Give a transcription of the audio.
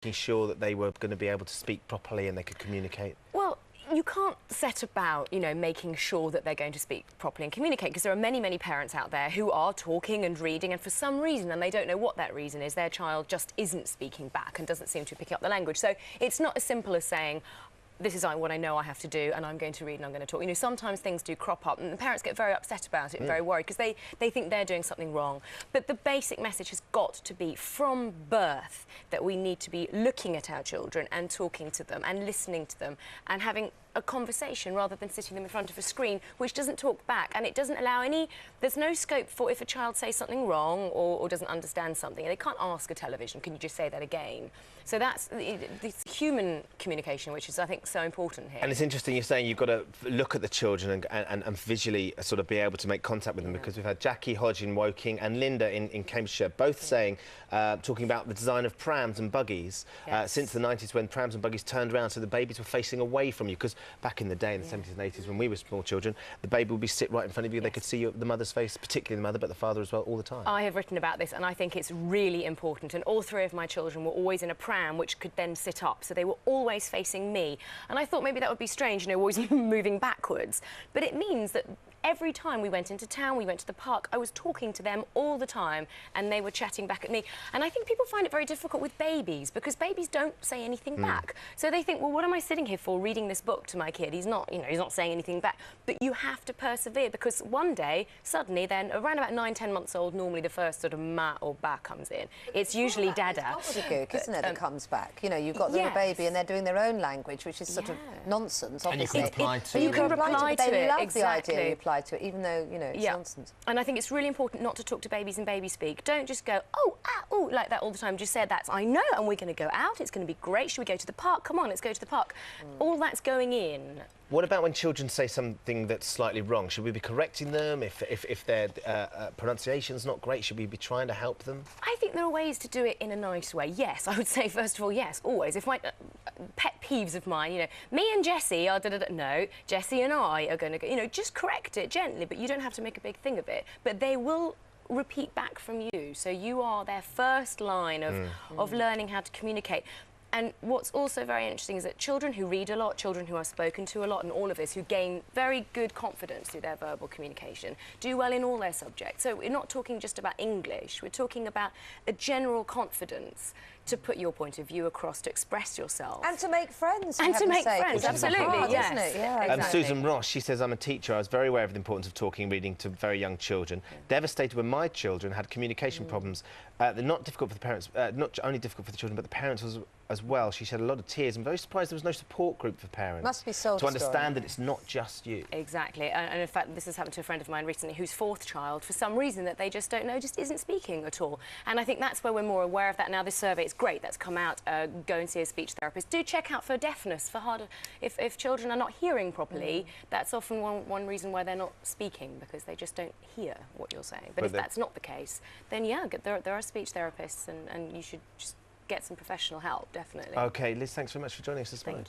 making sure that they were going to be able to speak properly and they could communicate? Well, you can't set about, making sure that they're going to speak properly and communicate, because there are many, many parents out there who are talking and reading, and for some reason, and they don't know what that reason is, their child just isn't speaking back and doesn't seem to be picking up the language. So it's not as simple as saying, this is what I know I have to do, and I'm going to read and I'm going to talk. Sometimes things do crop up, and the parents get very upset about it and very worried, because they think they're doing something wrong. But the basic message has got to be, from birth, that we need to be looking at our children and talking to them and listening to them and having a conversation rather than sitting them in front of a screen which doesn't talk back, and it doesn't allow there's no scope for, if a child says something wrong or doesn't understand something, they can't ask a television, can you just say that again? So that's this human communication, which is, I think, so important here. And it's interesting you're saying you've got to look at the children and visually sort of be able to make contact with them, because we've had Jackie Hodge in Woking and Linda in Cambridgeshire both saying, talking about the design of prams and buggies since the 90s, when prams and buggies turned around so the babies were facing away from you, because back in the day, in the 70s and 80s, when we were small children, the baby would be sit right in front of you. They could see the mother's face, particularly the mother, but the father as well, all the time. I have written about this, and I think it's really important. And all three of my children were always in a pram, which could then sit up, so they were always facing me. And I thought maybe that would be strange, always moving backwards. But it means that every time we went into town, we went to the park, I was talking to them all the time, and they were chatting back at me. And I think people find it very difficult with babies, because babies don't say anything back. So they think, well, what am I sitting here for, reading this book to my kid? He's not, he's not saying anything back. But you have to persevere, because one day, suddenly, then around about 9, 10 months old, normally the first sort of ma or ba comes in. It's usually dada. It's gobbledygook, isn't it, that comes back? You've got the little baby and they're doing their own language, which is sort of nonsense, obviously. And you can reply to it. You can reply to it. They love Exactly. the idea you reply to it, even though, it's nonsense. And I think it's really important not to talk to babies in baby speak. Don't just go, oh, ah, oh, like that all the time. Just say, that's, I know, and we're going to go out, it's going to be great. Should we go to the park? Come on, let's go to the park. All that's going in. What about when children say something that's slightly wrong? Should we be correcting them? If their pronunciation's not great, should we be trying to help them? I think there are ways to do it in a nice way. Yes, I would say, first of all, yes, always. If my pet peeves of mine, me and Jessie are da-da-da. No, Jessie and I are going to go, just correct it gently, but you don't have to make a big thing of it. But they will repeat back from you. So you are their first line of learning how to communicate. And what's also very interesting is that children who read a lot, children who are spoken to a lot, and all of this, who gain very good confidence through their verbal communication, do well in all their subjects. So we're not talking just about English, we're talking about a general confidence to put your point of view across, to express yourself. And to make friends. And to make friends, absolutely, hard, yes. Isn't it? Yeah, exactly. Susan Ross, she says, I'm a teacher. I was very aware of the importance of talking and reading to very young children. Devastated when my children had communication problems. They're not difficult for the parents, not only difficult for the children, but the parents as well. She shed a lot of tears. I'm very surprised there was no support group for parents. Must be soul to understand that it's not just you. Exactly. And in fact, this has happened to a friend of mine recently whose 4th child, for some reason that they just don't know, just isn't speaking at all. And I think that's where we're more aware of that now. This survey is great. That's come out. Go and see a speech therapist. Do check out for deafness, for harder. If children are not hearing properly, that's often one reason why they're not speaking, because they just don't hear what you're saying. But if that's not the case, then yeah, there are speech therapists, and you should just get some professional help, definitely. OK, Liz, thanks very much for joining us this morning.